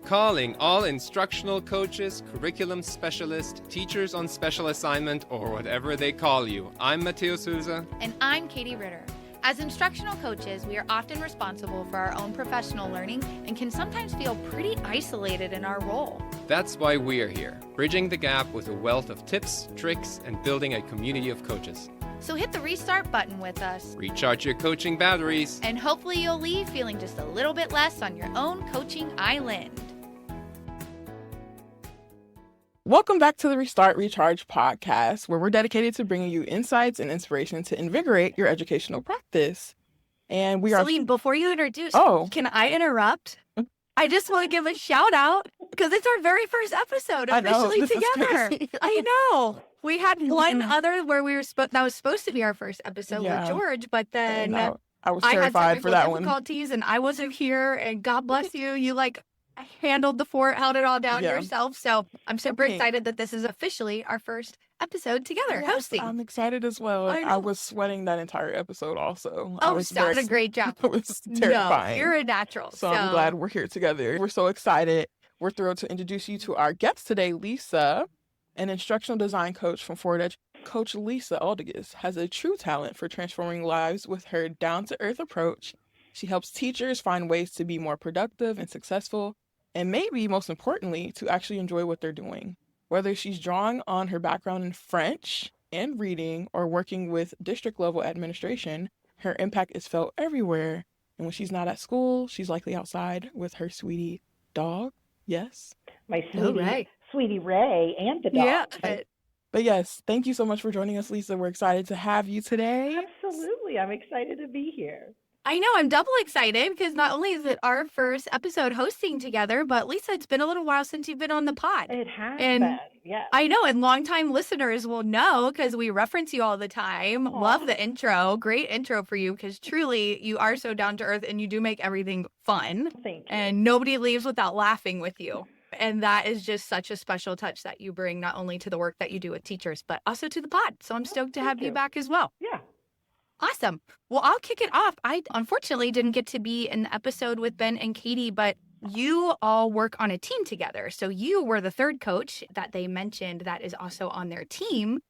Calling all instructional coaches, curriculum specialists, teachers on special assignment, or whatever they call you. I'm Matteo Souza. And I'm Katie Ritter. As instructional coaches, we are often responsible for our own professional learning and can sometimes feel pretty isolated in our role. That's why we're here, bridging the gap with a wealth of tips, tricks, and building a community of coaches. So hit the restart button with us. Recharge your coaching batteries. And hopefully you'll leave feeling just a little bit less on your own coaching island. Welcome back to the Restart Recharge podcast, where we're dedicated to bringing you insights and inspiration to invigorate your educational practice. And we are... Celine, before you introduce, can I interrupt? I just want to give a shout out because it's our very first episode officially together. I know. We had one other where we were that was supposed to be our first episode with George, but then I was terrified for that one. Difficulties, and I wasn't here. And God bless you, you held it all down yourself. So I'm super excited that this is officially our first episode together hosting. I'm excited as well. I was sweating that entire episode also. Did a great job. It was terrifying. No, you're a natural. So I'm glad we're here together. We're so excited. We're thrilled to introduce you to our guest today, Lisa, an instructional design coach from Forward Edge. Coach Lisa Oldiges has a true talent for transforming lives with her down-to-earth approach. She helps teachers find ways to be more productive and successful, and maybe most importantly, to actually enjoy what they're doing. Whether she's drawing on her background in French and reading or working with district-level administration, her impact is felt everywhere. And when she's not at school, she's likely outside with her sweetie dog. Yes? My sweetie Ray and the dog. Yeah. But yes, thank you so much for joining us, Lisa. We're excited to have you today. Absolutely. I'm excited to be here. I know, I'm double excited because not only is it our first episode hosting together, but Lisa, it's been a little while since you've been on the pod. It has been, yes. I know, and longtime listeners will know because we reference you all the time. Aww. Love the intro. Great intro for you because truly you are so down to earth and you do make everything fun. Thank you. And nobody leaves without laughing with you. And that is just such a special touch that you bring not only to the work that you do with teachers, but also to the pod. So I'm stoked to have you back as well. Yeah. Awesome. Well, I'll kick it off. I unfortunately didn't get to be in the episode with Ben and Katie, but you all work on a team together. So you were the third coach that they mentioned that is also on their team.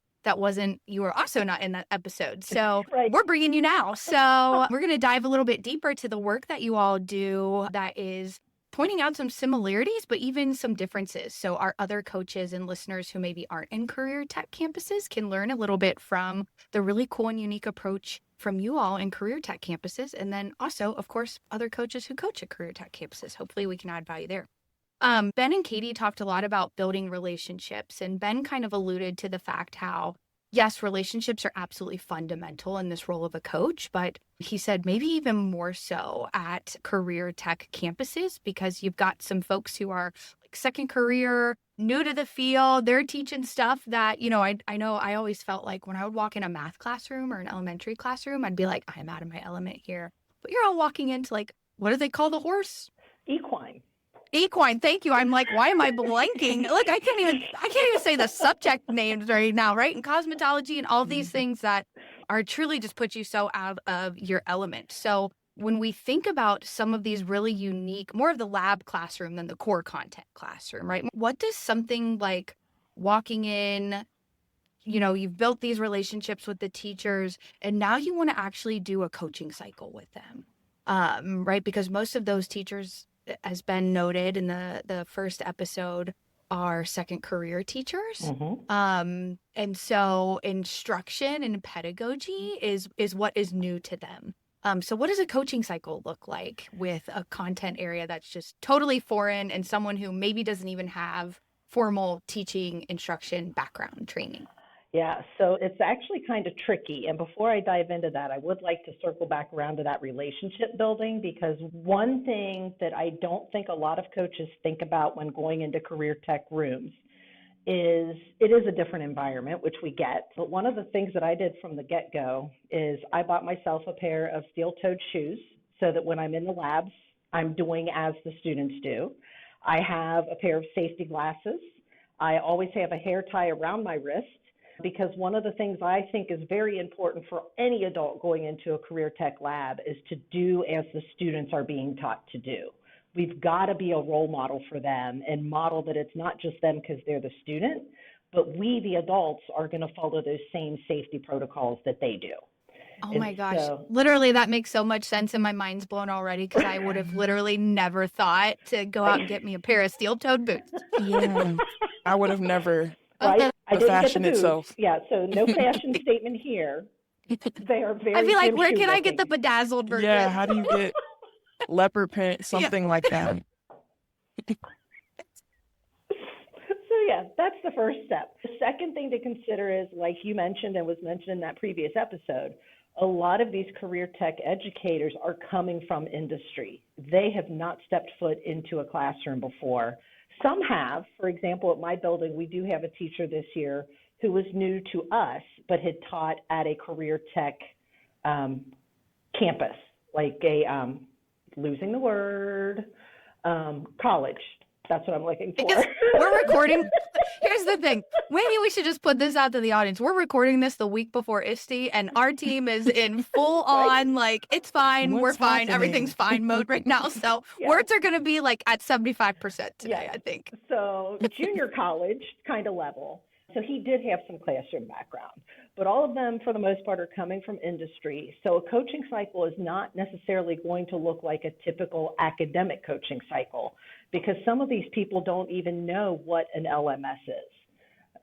You were also not in that episode. So We're bringing you now. So we're going to dive a little bit deeper to the work that you all do that is pointing out some similarities, but even some differences. So our other coaches and listeners who maybe aren't in career tech campuses can learn a little bit from the really cool and unique approach from you all in career tech campuses. And then also, of course, other coaches who coach at career tech campuses. Hopefully we can add value there. Ben and Katie talked a lot about building relationships, and Ben kind of alluded to the fact how, yes, relationships are absolutely fundamental in this role of a coach, but he said maybe even more so at career tech campuses because you've got some folks who are second career, new to the field. They're teaching stuff that, I know I always felt like when I would walk in a math classroom or an elementary classroom, I'd be like, I'm out of my element here. But you're all walking into what do they call the horse? Equine. Thank you. I'm like, why am I blanking? Look, I can't even say the subject names right now, right? And cosmetology and all these things that are truly just put you so out of your element. So when we think about some of these really unique, more of the lab classroom than the core content classroom, right? What does something like walking in, you've built these relationships with the teachers and now you want to actually do a coaching cycle with them, right? Because most of those teachers, as Ben noted in the first episode, are second career teachers. Mm-hmm. And so instruction and pedagogy is what is new to them. So what does a coaching cycle look like with a content area that's just totally foreign and someone who maybe doesn't even have formal teaching, instruction, background training? Yeah, so it's actually kind of tricky. And before I dive into that, I would like to circle back around to that relationship building, because one thing that I don't think a lot of coaches think about when going into career tech rooms is it is a different environment, which we get. But one of the things that I did from the get-go is I bought myself a pair of steel-toed shoes so that when I'm in the labs, I'm doing as the students do. I have a pair of safety glasses. I always have a hair tie around my wrist, because one of the things I think is very important for any adult going into a career tech lab is to do as the students are being taught to do. We've got to be a role model for them and model that it's not just them because they're the student, but we, the adults, are going to follow those same safety protocols that they do. Oh And my gosh. so, Literally, that makes so much sense and my mind's blown already because I would have literally never thought to go out and get me a pair of steel-toed boots. Yeah. I would have never. right? Okay. I The didn't get fashion the boots. itself. Yeah, so no fashion statement here. They are very I'd be like, gym where shoe can I get the looking. bedazzled version? Yeah, how do you get leopard print, something like that? So yeah, that's the first step. The second thing to consider is, like you mentioned and was mentioned in that previous episode, a lot of these career tech educators are coming from industry. They have not stepped foot into a classroom before. Some have. For example, at my building, we do have a teacher this year who was new to us, but had taught at a career tech campus, like a, losing the word, college. That's what I'm looking for. Because we're recording. Here's the thing. Maybe we should just put this out to the audience. We're recording this the week before ISTE, and our team is in full on, like, it's fine, we're What's fine, happening? everything's fine mode right now. So Yeah. words are going to be like at 75% today, Yeah. I think. So junior college kind of level. So he did have some classroom background, but all of them, for the most part, are coming from industry. So a coaching cycle is not necessarily going to look like a typical academic coaching cycle because some of these people don't even know what an LMS is.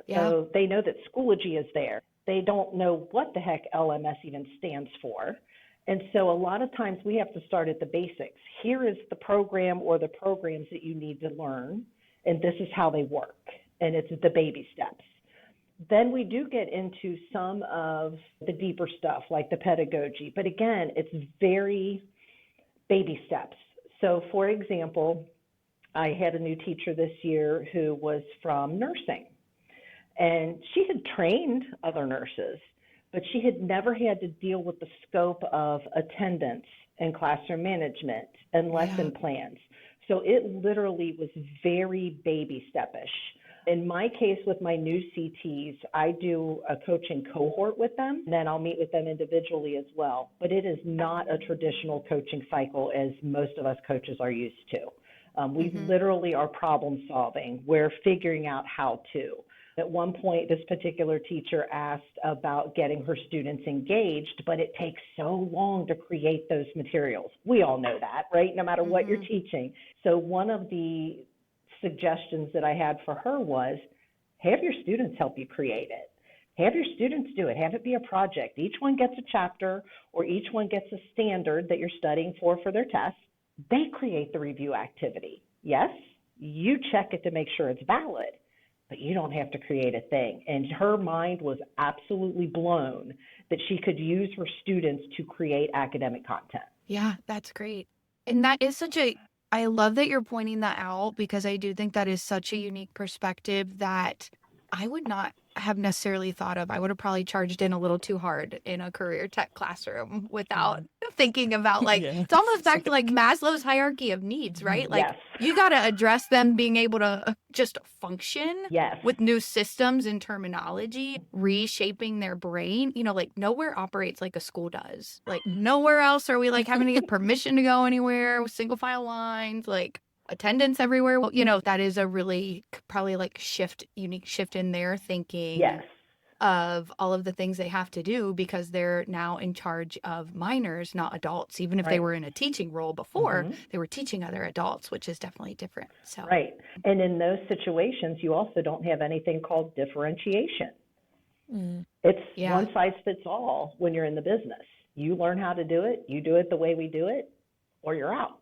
Yeah. So they know that Schoology is there. They don't know what the heck LMS even stands for. And so a lot of times we have to start at the basics. Here is the program or the programs that you need to learn, and this is how they work. And it's the baby steps. Then we do get into some of the deeper stuff like the pedagogy. But again, it's very baby steps. So for example, I had a new teacher this year who was from nursing. And she had trained other nurses, but she had never had to deal with the scope of attendance and classroom management and lesson plans. So it literally was very baby step-ish. In my case, with my new CTs, I do a coaching cohort with them, and then I'll meet with them individually as well. But it is not a traditional coaching cycle as most of us coaches are used to. We literally are problem solving. We're figuring out how to. At one point, this particular teacher asked about getting her students engaged, but it takes so long to create those materials. We all know that, right? No matter what you're teaching. So one of the suggestions that I had for her was, have your students help you create it. Have your students do it. Have it be a project. Each one gets a chapter or each one gets a standard that you're studying for their test. They create the review activity. Yes, you check it to make sure it's valid, but you don't have to create a thing. And her mind was absolutely blown that she could use her students to create academic content. Yeah, that's great. And that is I love that you're pointing that out because I do think that is such a unique perspective that I would not have necessarily thought of. I would have probably charged in a little too hard in a career tech classroom without thinking about it's almost back to like Maslow's hierarchy of needs, right? Like you got to address them being able to just function with new systems and terminology, reshaping their brain. You know, like nowhere operates like a school does. Like nowhere else are we like having to get permission to go anywhere with single file lines, like attendance everywhere. Well, you know, that is a really probably like unique shift in their thinking of all of the things they have to do because they're now in charge of minors, not adults. Even if they were in a teaching role before, they were teaching other adults, which is definitely different. So And in those situations, you also don't have anything called differentiation. It's one size fits all when you're in the business. You learn how to do it, you do it the way we do it, or you're out.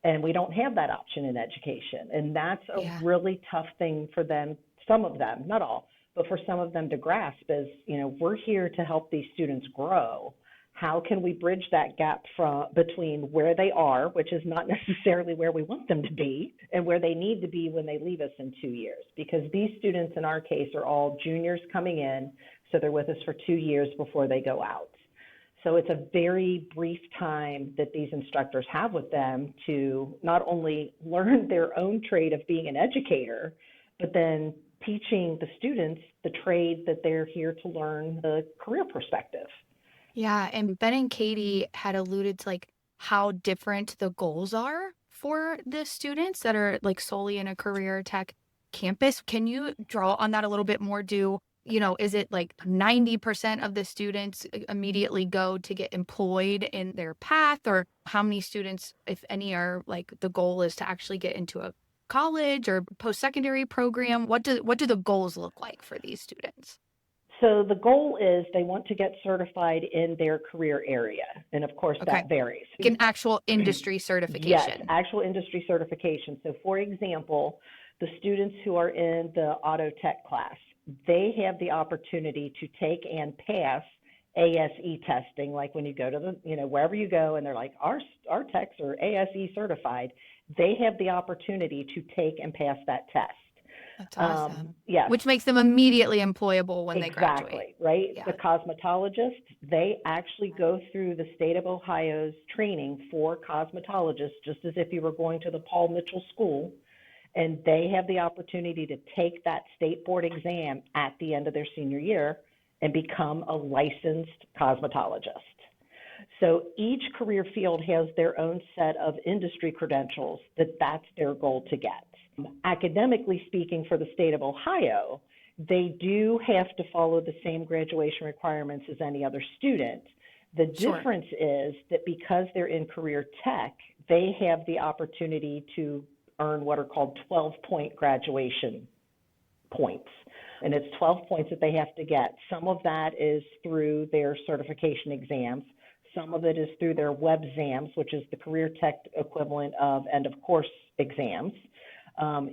And we don't have that option in education. And that's a really tough thing for them, some of them, not all, but for some of them to grasp is, you know, we're here to help these students grow. How can we bridge that gap between where they are, which is not necessarily where we want them to be, and where they need to be when they leave us in 2 years? Because these students in our case are all juniors coming in, so they're with us for 2 years before they go out. So it's a very brief time that these instructors have with them to not only learn their own trade of being an educator, but then teaching the students the trade that they're here to learn, the career perspective. Yeah, and Ben and Katie had alluded to like how different the goals are for the students that are like solely in a career tech campus? Can you draw on that a little bit more? Is it like 90% of the students immediately go to get employed in their path, or how many students, if any, are like the goal is to actually get into a college or post-secondary program? What do the goals look like for these students? So the goal is they want to get certified in their career area. And of course, that varies. Like an actual industry certification. Yes, actual industry certification. So for example, the students who are in the auto tech class, they have the opportunity to take and pass ASE testing, like when you go to wherever you go and they're like, our techs are ASE certified, they have the opportunity to take and pass that test. That's awesome. Yes. Which makes them immediately employable when they graduate. Exactly, right? Yeah. The cosmetologists, they actually go through the state of Ohio's training for cosmetologists, just as if you were going to the Paul Mitchell School, and they have the opportunity to take that state board exam at the end of their senior year and become a licensed cosmetologist. So each career field has their own set of industry credentials that's their goal to get. Academically speaking, for the state of Ohio, they do have to follow the same graduation requirements as any other student. The difference is that because they're in career tech, they have the opportunity to earn what are called 12-point graduation points. And it's 12 points that they have to get. Some of that is through their certification exams. Some of it is through their web exams, which is the career tech equivalent of end of course exams.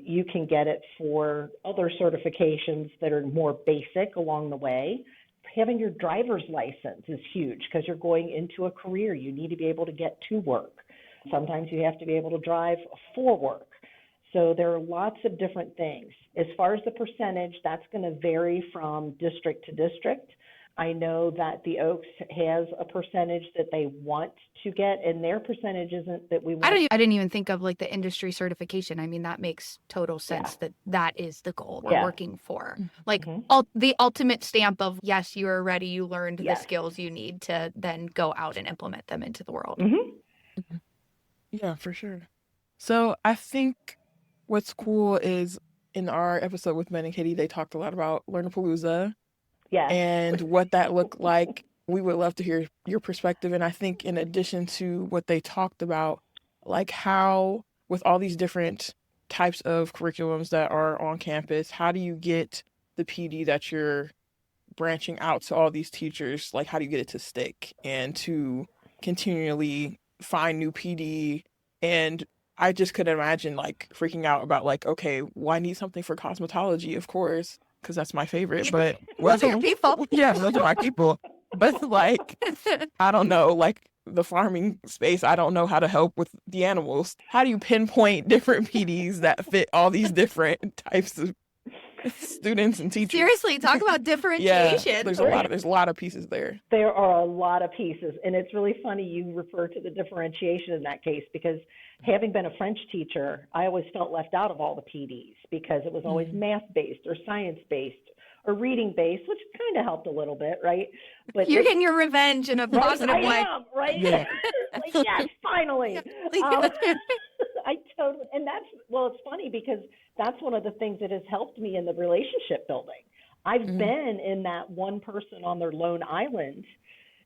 You can get it for other certifications that are more basic along the way. Having your driver's license is huge because you're going into a career. You need to be able to get to work. Sometimes you have to be able to drive for work. So there are lots of different things. As far as the percentage, that's going to vary from district to district. I know that the Oaks has a percentage that they want to get, and their percentage isn't that we want. I didn't even think of like the industry certification. I mean, that makes total sense that is the goal we're working for. Like the ultimate stamp of, yes, you are ready, you learned the skills you need to then go out and implement them into the world. Yeah, for sure. So I think what's cool is in our episode with Ben and Katie, they talked a lot about Learnapalooza. And what that looked like. We would love to hear your perspective. And I think in addition to what they talked about, like how with all these different types of curriculums that are on campus, how do you get the PD that you're branching out to all these teachers? Like, how do you get it to stick and to continually find new PD? And I just could imagine like freaking out about like, okay, well, I need something for cosmetology, of course, because that's my favorite, but those are your people. Yeah, those are my people. But like, I don't know, like the farming space, I don't know how to help with the animals. How do you pinpoint different PDs that fit all these different types of students and teachers? Seriously, talk about differentiation. Yeah, there's a lot of pieces there. There are a lot of pieces, and it's really funny you refer to the differentiation in that case, because having been a French teacher, I always felt left out of all the PDs because it was always math-based or science-based or reading-based, which kind of helped a little bit, right? But you're getting your revenge in a positive way. I am, right? Yeah. Like, yes, finally. I totally, and it's funny because that's one of the things that has helped me in the relationship building. I've been in that one person on their lone island,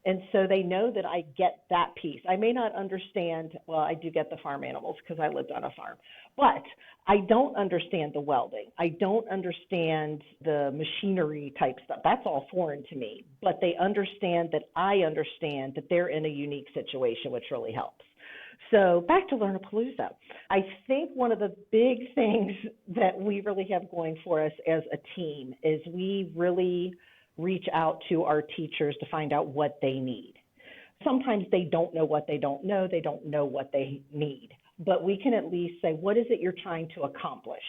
and so they know that I get that piece. I may not understand, well, I do get the farm animals because I lived on a farm, but I don't understand the welding. I don't understand the machinery type stuff. That's all foreign to me, but they understand that I understand that they're in a unique situation, which really helps. So back to Learnapalooza. I think one of the big things that we really have going for us as a team is we really reach out to our teachers to find out what they need. Sometimes they don't know what they don't know. They don't know what they need. But we can at least say, what is it you're trying to accomplish?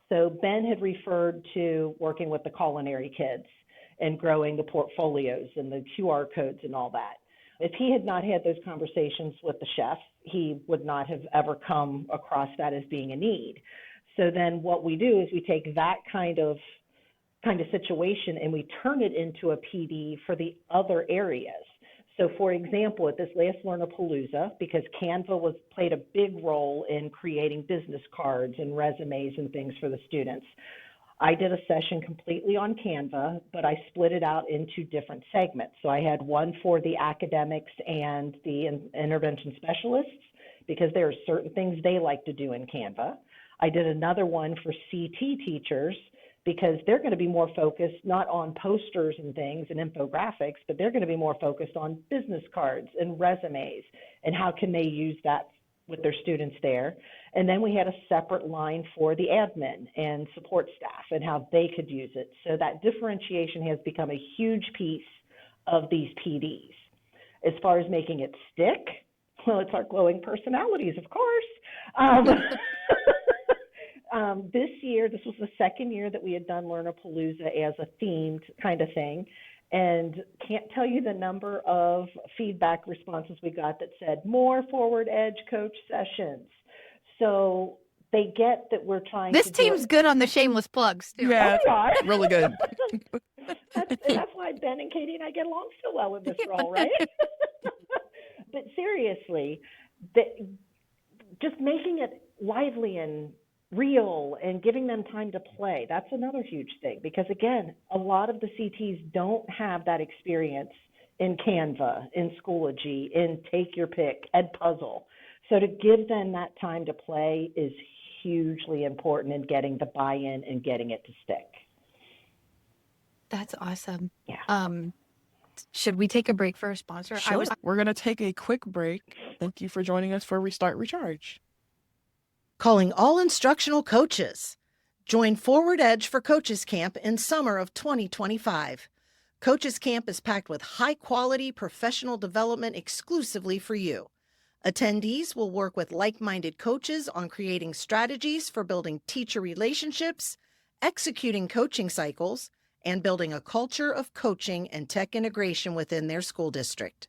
So Ben had referred to working with the culinary kids and growing the portfolios and the QR codes and all that. If he had not had those conversations with the chef, he would not have ever come across that as being a need. So then what we do is we take that kind of situation and we turn it into a PD for the other areas. So for example, at this last Learnapalooza, because Canva played a big role in creating business cards and resumes and things for the students, I did a session completely on Canva, but I split it out into different segments. So I had one for the academics and the intervention specialists, because there are certain things they like to do in Canva. I did another one for CT teachers, because they're going to be more focused not on posters and things and infographics, but they're going to be more focused on business cards and resumes and how can they use that with their students there. And then we had a separate line for the admin and support staff and how they could use it. So that differentiation has become a huge piece of these PDs. As far as making it stick, well, it's our glowing personalities, of course. This year, this was the second year that we had done Learnapalooza as a themed kind of thing, and can't tell you the number of feedback responses we got that said more Forward Edge coach sessions. So they get that we're trying This to team's good on the shameless plugs, too. Yeah, Oh, we are. really good. That's why Ben and Katie and I get along so well in this role, right? But seriously, just making it lively and real and giving them time to play, that's another huge thing, because again, a lot of the CTs don't have that experience in Canva, in Schoology, in Take Your Pick, Edpuzzle. So to give them that time to play is hugely important in getting the buy-in and getting it to stick. That's awesome. Yeah. Should we take a break for a sponsor? Sure. We're going to take a quick break. Thank you for joining us for Restart Recharge. Calling all instructional coaches. Join Forward Edge for Coaches Camp in summer of 2025. Coaches Camp is packed with high-quality professional development exclusively for you. Attendees will work with like-minded coaches on creating strategies for building teacher relationships, executing coaching cycles, and building a culture of coaching and tech integration within their school district.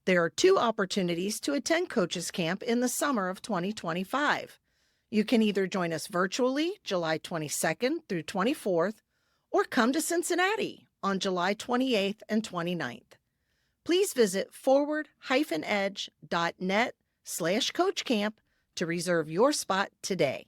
There are 2 opportunities to attend Coaches Camp in the summer of 2025. You can either join us virtually July 22nd through 24th, or come to Cincinnati on July 28th and 29th. Please visit forward-edge.net/coachcamp to reserve your spot today.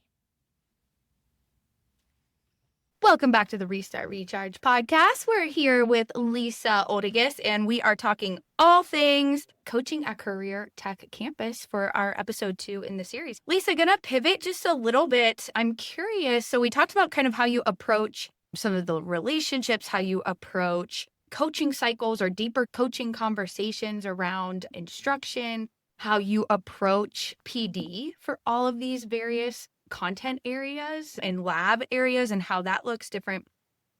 Welcome back to the Restart Recharge podcast. We're here with Lisa Oldiges, and we are talking all things coaching at Career Tech Campus for our episode 2 in the series. Lisa, gonna pivot just a little bit. I'm curious. So we talked about kind of how you approach some of the relationships, how you approach coaching cycles or deeper coaching conversations around instruction, how you approach PD for all of these various content areas and lab areas and how that looks different.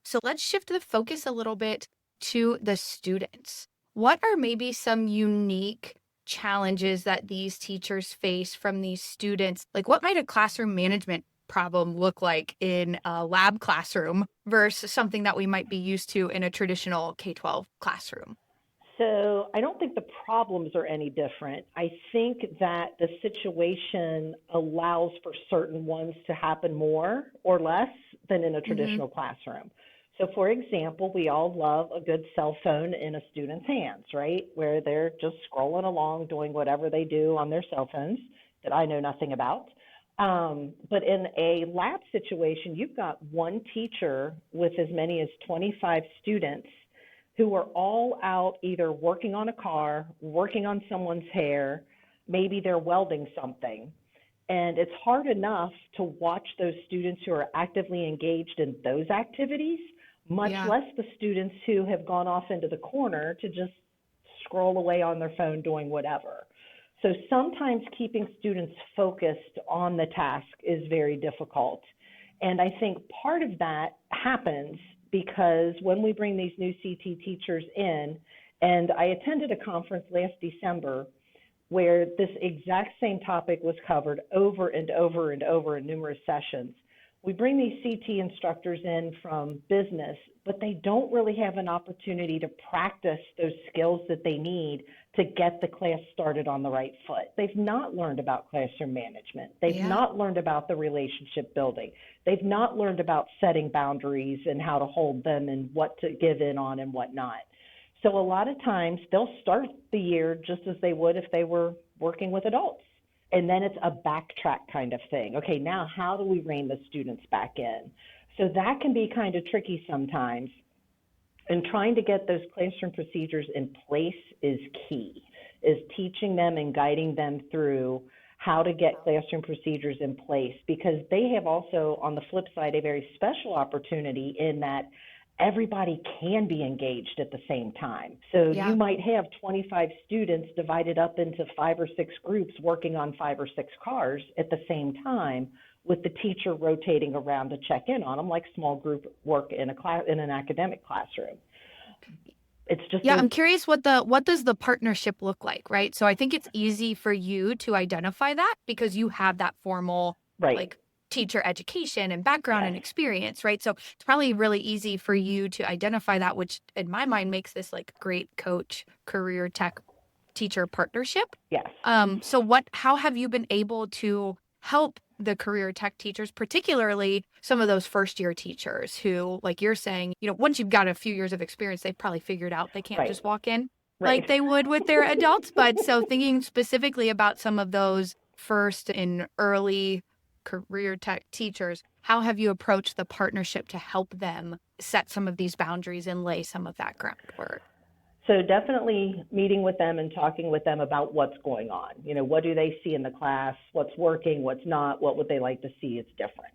So let's shift the focus a little bit to the students. What are maybe some unique challenges that these teachers face from these students? Like, what might a classroom management problem look like in a lab classroom versus something that we might be used to in a traditional K-12 classroom? So I don't think the problems are any different. I think that the situation allows for certain ones to happen more or less than in a traditional classroom. So for example, we all love a good cell phone in a student's hands, right? Where they're just scrolling along, doing whatever they do on their cell phones that I know nothing about. But in a lab situation, you've got one teacher with as many as 25 students who are all out either working on a car, working on someone's hair, maybe they're welding something. And it's hard enough to watch those students who are actively engaged in those activities, much less the students who have gone off into the corner to just scroll away on their phone doing whatever. So sometimes keeping students focused on the task is very difficult. And I think part of that happens because when we bring these new CT teachers in, and I attended a conference last December where this exact same topic was covered over and over and over in numerous sessions. We bring these CT instructors in from business, but they don't really have an opportunity to practice those skills that they need to get the class started on the right foot. They've not learned about classroom management. They've not learned about the relationship building. They've not learned about setting boundaries and how to hold them and what to give in on and what not. So a lot of times they'll start the year just as they would if they were working with adults. And then it's a backtrack kind of thing. Okay, now how do we rein the students back in? So that can be kind of tricky sometimes. And trying to get those classroom procedures in place is key, is teaching them and guiding them through how to get classroom procedures in place, because they have also, on the flip side, a very special opportunity in that everybody can be engaged at the same time. So you might have 25 students divided up into 5 or 6 groups working on 5 or 6 cars at the same time, with the teacher rotating around to check in on them, like small group work in a class, in an academic classroom. It's just I'm curious what does the partnership look like, right? So I think it's easy for you to identify that because you have that formal like teacher education and background and experience, right? So it's probably really easy for you to identify that, which in my mind makes this like great coach career tech teacher partnership. Yes. So how have you been able to help the career tech teachers, particularly some of those first year teachers who, like you're saying, once you've got a few years of experience, they've probably figured out they can't just walk in like they would with their adults. But so thinking specifically about some of those first and early career tech teachers, how have you approached the partnership to help them set some of these boundaries and lay some of that groundwork? So definitely meeting with them and talking with them about what's going on. What do they see in the class? What's working? What's not? What would they like to see? It's different.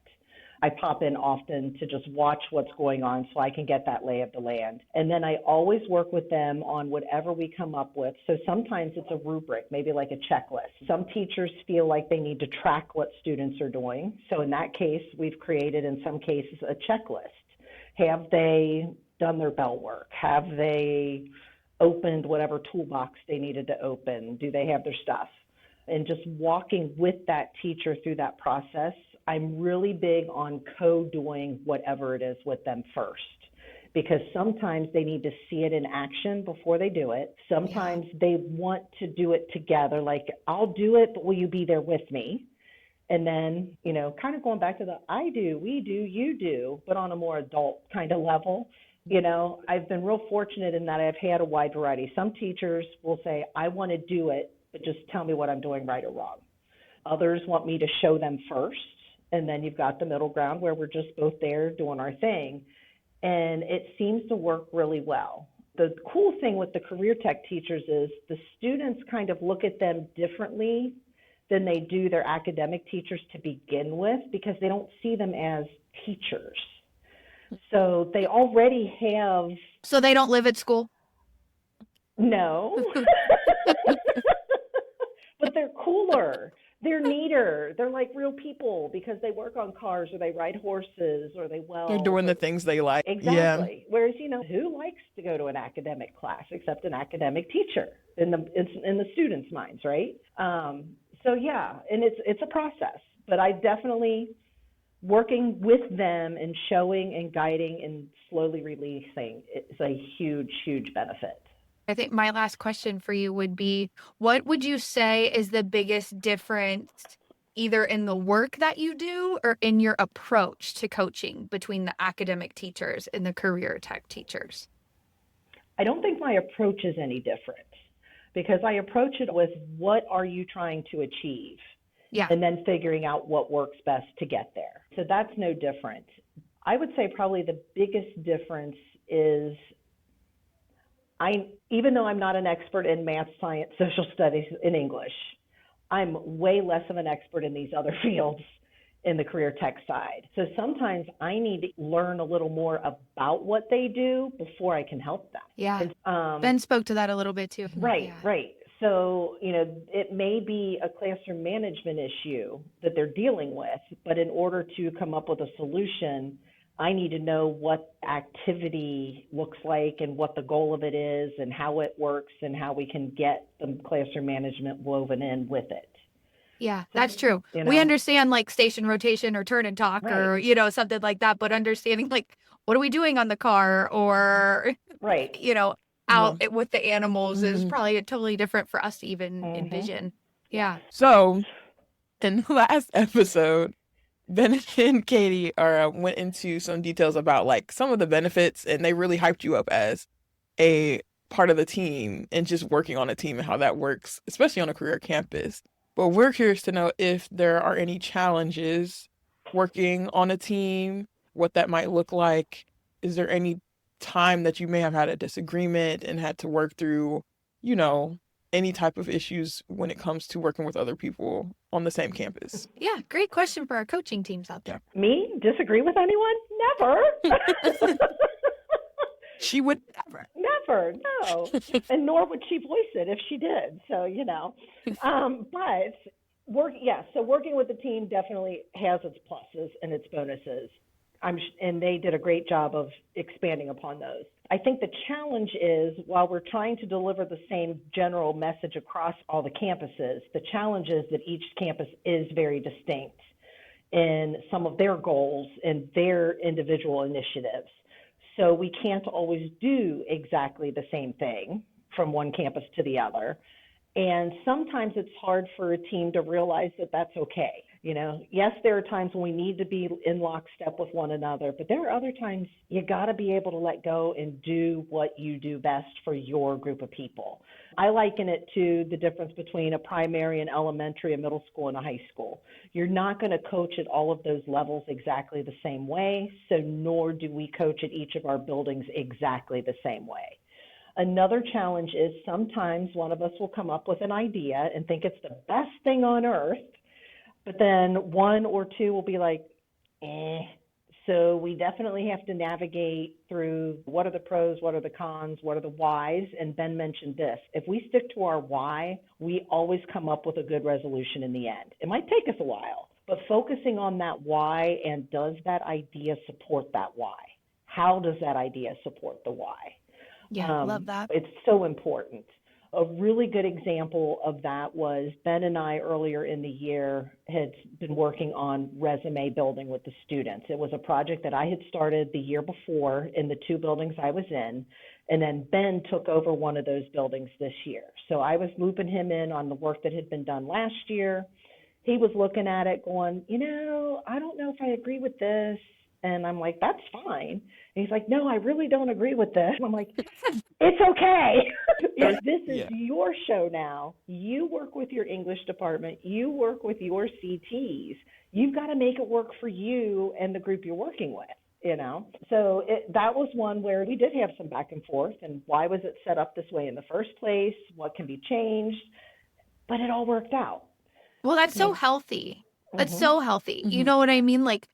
I pop in often to just watch what's going on so I can get that lay of the land. And then I always work with them on whatever we come up with. So sometimes it's a rubric, maybe like a checklist. Some teachers feel like they need to track what students are doing. So in that case, we've created, in some cases, a checklist. Have they done their bell work? Have they opened whatever toolbox they needed to open? Do they have their stuff? And just walking with that teacher through that process. I'm really big on co-doing whatever it is with them first, because sometimes they need to see it in action before they do it. Sometimes they want to do it together, like, I'll do it, but will you be there with me? And then, kind of going back to the I do, we do, you do, but on a more adult kind of level. I've been real fortunate in that I've had a wide variety. Some teachers will say, I want to do it, but just tell me what I'm doing right or wrong. Others want me to show them first. And then you've got the middle ground where we're just both there doing our thing. And it seems to work really well. The cool thing with the career tech teachers is the students kind of look at them differently than they do their academic teachers to begin with, because they don't see them as teachers. So they already have... So they don't live at school? No. But they're cooler. They're neater. They're like real people because they work on cars, or they ride horses, or they weld. They're doing the things they like. Exactly. Yeah. Whereas, who likes to go to an academic class except an academic teacher in the students' minds, right? And it's a process. But I definitely... working with them and showing and guiding and slowly releasing is a huge, huge benefit. I think my last question for you would be, what would you say is the biggest difference either in the work that you do or in your approach to coaching between the academic teachers and the career tech teachers? I don't think my approach is any different, because I approach it with, what are you trying to achieve? Yeah. And then figuring out what works best to get there. So that's no different. I would say probably the biggest difference is, even though I'm not an expert in math, science, social studies, and English, I'm way less of an expert in these other fields in the career tech side. So sometimes I need to learn a little more about what they do before I can help them. Yeah. Ben spoke to that a little bit too. Right, yeah. Right. So, it may be a classroom management issue that they're dealing with, but in order to come up with a solution, I need to know what activity looks like and what the goal of it is and how it works and how we can get the classroom management woven in with it. Yeah, that's true. We understand like station rotation or turn and talk or, something like that, but understanding like, what are we doing on the car or, out with the animals is probably totally different for us to even envision. Yeah. So in the last episode, Ben and Katie went into some details about like some of the benefits, and they really hyped you up as a part of the team and just working on a team and how that works, especially on a career campus. But we're curious to know if there are any challenges working on a team, what that might look like. Is there any time that you may have had a disagreement and had to work through, you know, any type of issues when it comes to working with other people on the same campus? Yeah, great question for our coaching teams out there. Me? Disagree with anyone? Never. She would never. Never, no. And nor would she voice it if she did. So, so working with the team definitely has its pluses and its bonuses. And they did a great job of expanding upon those. I think the challenge is, while we're trying to deliver the same general message across all the campuses, the challenge is that each campus is very distinct in some of their goals and their individual initiatives. So we can't always do exactly the same thing from one campus to the other. And sometimes it's hard for a team to realize that that's okay. Yes, there are times when we need to be in lockstep with one another, but there are other times you got to be able to let go and do what you do best for your group of people. I liken it to the difference between a primary and elementary, a middle school and a high school. You're not going to coach at all of those levels exactly the same way, so nor do we coach at each of our buildings exactly the same way. Another challenge is sometimes one of us will come up with an idea and think it's the best thing on earth, but then one or two will be like, So we definitely have to navigate through what are the pros, what are the cons, what are the whys, and Ben mentioned this. If we stick to our why, we always come up with a good resolution in the end. It might take us a while, but focusing on that why and does that idea support that why? How does that idea support the why? Yeah, love that. It's so important. A really good example of that was Ben and I earlier in the year had been working on resume building with the students. It was a project that I had started the year before in the two buildings I was in, and then Ben took over one of those buildings this year. So I was looping him in on the work that had been done last year. He was looking at it going, I don't know if I agree with this. And I'm like, that's fine. And he's like, no, I really don't agree with this. I'm like, it's okay. This is your show now. You work with your English department. You work with your CTs. You've got to make it work for you and the group you're working with, So that was one where we did have some back and forth. And why was it set up this way in the first place? What can be changed? But it all worked out. Well, that's so healthy. That's so healthy. You know what I mean? Like,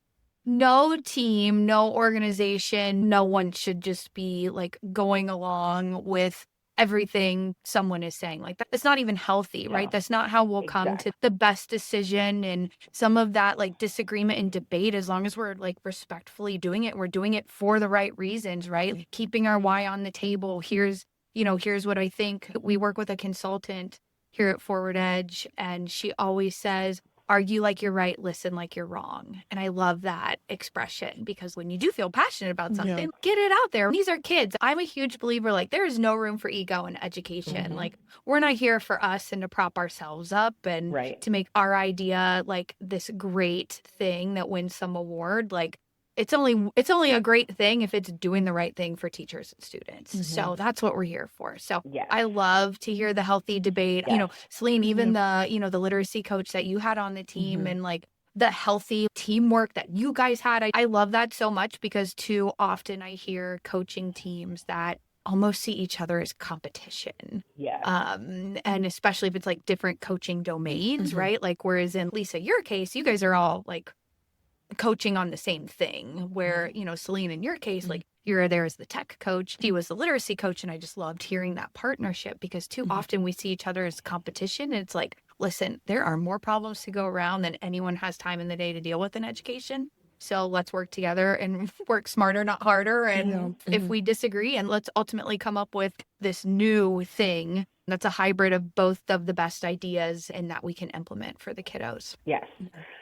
no team, no organization, no one should just be like going along with everything someone is saying. Like, that's not even healthy, right? That's not how we'll come to the best decision. And some of that like disagreement and debate, as long as we're like respectfully doing it, we're doing it for the right reasons, right? Keeping our why on the table. Here's what I think. We work with a consultant here at Forward Edge, and she always says, argue like you're right, listen like you're wrong. And I love that expression, because when you do feel passionate about something, get it out there. These are kids. I'm a huge believer, like, there is no room for ego in education. Like, we're not here for us and to prop ourselves up and to make our idea like this great thing that wins some award. Like, it's only a great thing if it's doing the right thing for teachers and students. So that's what we're here for. So I love to hear the healthy debate. Celine, even the literacy coach that you had on the team and like the healthy teamwork that you guys had. I love that so much, because too often I hear coaching teams that almost see each other as competition. And especially if it's like different coaching domains, right? Like, whereas in Lisa, your case, you guys are all like coaching on the same thing, where, Celine, in your case, like, you're there as the tech coach, he was the literacy coach. And I just loved hearing that partnership, because too often we see each other as competition. And it's like, listen, there are more problems to go around than anyone has time in the day to deal with in education. So let's work together and work smarter, not harder. And if we disagree, and let's ultimately come up with this new thing that's a hybrid of both of the best ideas and that we can implement for the kiddos. Yes.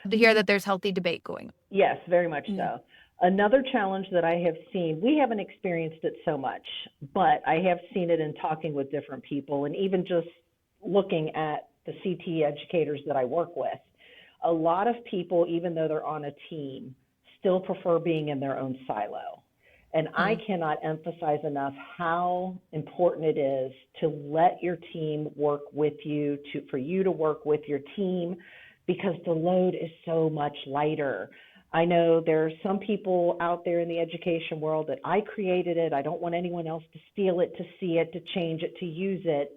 To hear that there's healthy debate going. Yes, very much so. Another challenge that I have seen, we haven't experienced it so much, but I have seen it in talking with different people, and even just looking at the CT educators that I work with. A lot of people, even though they're on a team, still prefer being in their own silo. And I cannot emphasize enough how important it is to let your team work with you, for you to work with your team, because the load is so much lighter. I know there are some people out there in the education world that I created it. I don't want anyone else to steal it, to see it, to change it, to use it.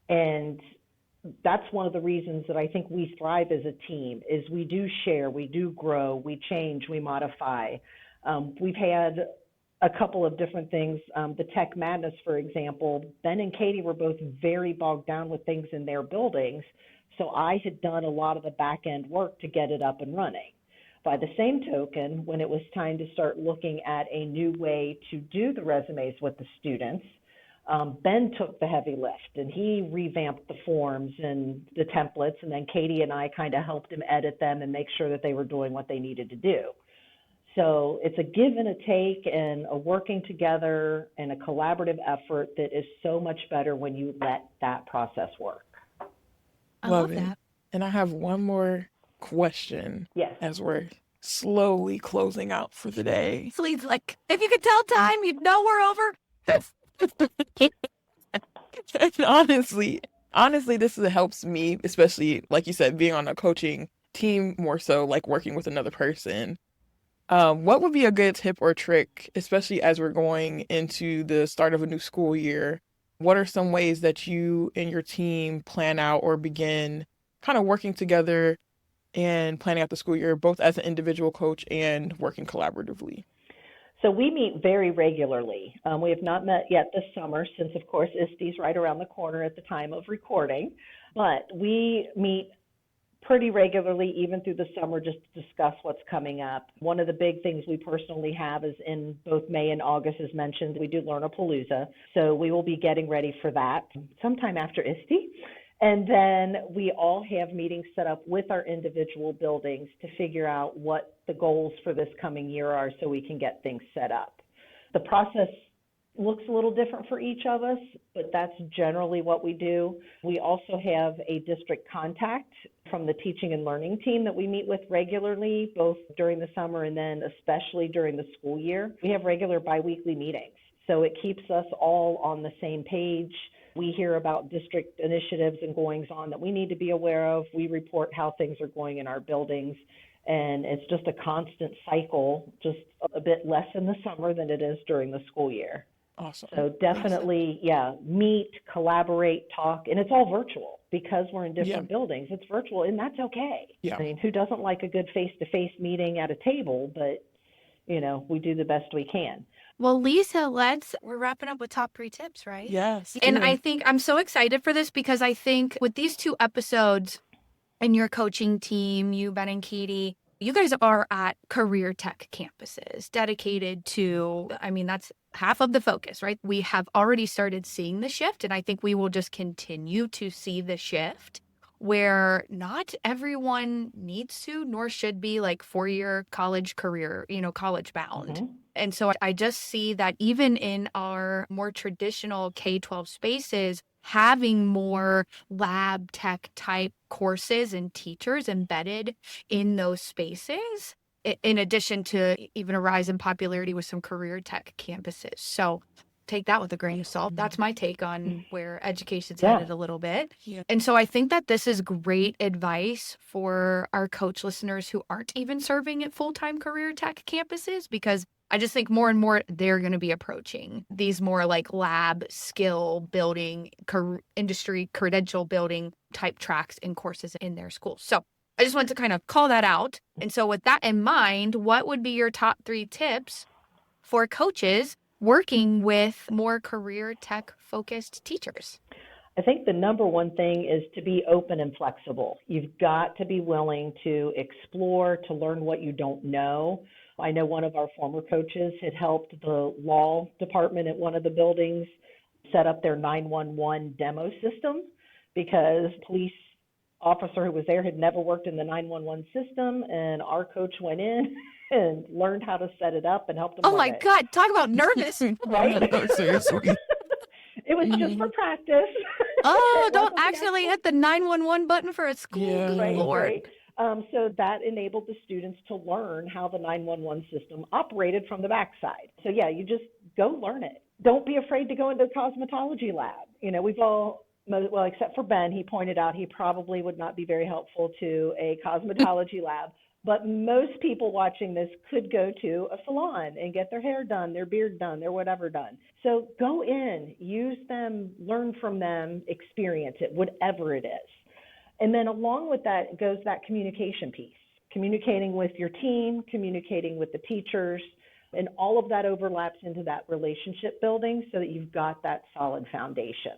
And that's one of the reasons that I think we thrive as a team is we do share, we do grow, we change, we modify. We've had a couple of different things. The Tech Madness, for example, Ben and Katie were both very bogged down with things in their buildings. So I had done a lot of the back end work to get it up and running. By the same token, when it was time to start looking at a new way to do the resumes with the students, Ben took the heavy lift and he revamped the forms and the templates, and then Katie and I kind of helped him edit them and make sure that they were doing what they needed to do. So it's a give and a take and a working together and a collaborative effort that is so much better when you let that process work. I love that. And I have one more question. Yes. As we're slowly closing out for the day. Please, like, if you could tell time, you'd know we're over. And honestly, this helps me, especially like you said, being on a coaching team more so, like working with another person. What would be a good tip or trick, especially as we're going into the start of a new school year? What are some ways that you and your team plan out or begin kind of working together and planning out the school year, both as an individual coach and working collaboratively? So we meet very regularly. We have not met yet this summer since, of course, ISTE's right around the corner at the time of recording. But we meet pretty regularly, even through the summer, just to discuss what's coming up. One of the big things we personally have is in both May and August, as mentioned, we do Learn-a-Palooza. So we will be getting ready for that sometime after ISTE. And then we all have meetings set up with our individual buildings to figure out what the goals for this coming year are so we can get things set up. The process looks a little different for each of us, but that's generally what we do. We also have a district contact from the teaching and learning team that we meet with regularly, both during the summer and then especially during the school year. We have regular biweekly meetings, so it keeps us all on the same page. We hear about district initiatives and goings on that we need to be aware of. We report how things are going in our buildings, and it's just a constant cycle, just a bit less in the summer than it is during the school year. Awesome. So definitely, meet, collaborate, talk, and it's all virtual because we're in different buildings. It's virtual, and that's okay. Yeah. I mean, who doesn't like a good face-to-face meeting at a table? But, we do the best we can. Well, Lisa, we're wrapping up with top 3 tips, right? Yes. And I think I'm so excited for this because I think with these 2 episodes and your coaching team, you, Ben and Katie, you guys are at career tech campuses dedicated to, that's half of the focus, right? We have already started seeing the shift, and I think we will just continue to see the shift where not everyone needs to, nor should be like 4-year college career, college bound. Mm-hmm. And so I just see that even in our more traditional K-12 spaces, having more lab tech type courses and teachers embedded in those spaces, in addition to even a rise in popularity with some career tech campuses. So take that with a grain of salt. That's my take on where education's headed a little bit. Yeah. And so I think that this is great advice for our coach listeners who aren't even serving at full-time career tech campuses, because I just think more and more they're going to be approaching these more like lab skill building, industry credential building type tracks and courses in their schools. So I just want to kind of call that out. And so with that in mind, what would be your top 3 tips for coaches working with more career tech focused teachers? I think the number one thing is to be open and flexible. You've got to be willing to explore, to learn what you don't know. I know one of our former coaches had helped the law department at one of the buildings set up their 911 demo system because police officer who was there had never worked in the 911 system, and our coach went in and learned how to set it up and helped them. Oh my God, talk about nervous. Right? Seriously. It was just for practice. Oh, don't accidentally hit the 911 button for a school. Yeah. Good Lord. Right. So that enabled the students to learn how the 911 system operated from the backside. So yeah, you just go learn it. Don't be afraid to go into the cosmetology lab. We've all, well, except for Ben, he pointed out he probably would not be very helpful to a cosmetology lab. But most people watching this could go to a salon and get their hair done, their beard done, their whatever done. So go in, use them, learn from them, experience it, whatever it is. And then along with that goes that communication piece, communicating with your team, communicating with the teachers, and all of that overlaps into that relationship building so that you've got that solid foundation.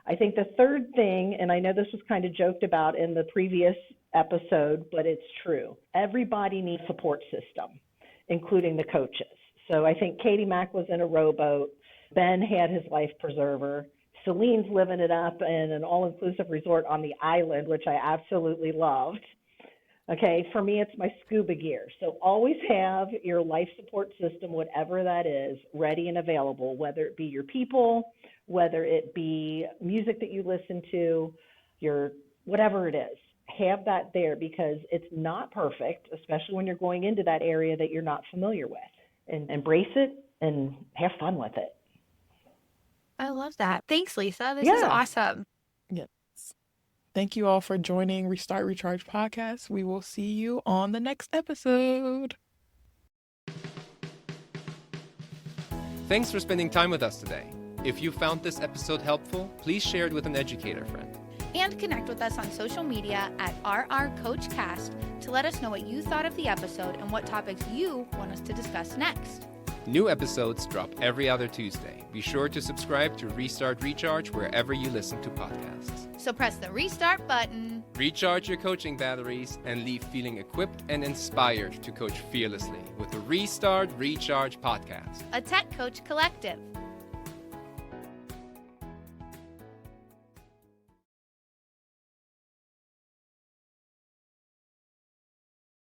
I think the third thing, and I know this was kind of joked about in the previous episode, but it's true. Everybody needs a support system, including the coaches. So I think Katie Mack was in a rowboat. Ben had his life preserver. Celine's living it up in an all-inclusive resort on the island, which I absolutely loved. Okay, for me, it's my scuba gear. So always have your life support system, whatever that is, ready and available, whether it be your people, whether it be music that you listen to, your whatever it is. Have that there because it's not perfect, especially when you're going into that area that you're not familiar with. And embrace it and have fun with it. I love that. Thanks, Lisa. This Yeah. is awesome. Yes. Thank you all for joining Restart Recharge Podcast. We will see you on the next episode. Thanks for spending time with us today. If you found this episode helpful, please share it with an educator friend. And connect with us on social media at RRCoachCast to let us know what you thought of the episode and what topics you want us to discuss next. New episodes drop every other Tuesday. Be sure to subscribe to Restart Recharge wherever you listen to podcasts. So press the restart button. Recharge your coaching batteries and leave feeling equipped and inspired to coach fearlessly with the Restart Recharge podcast. A Tech Coach Collective.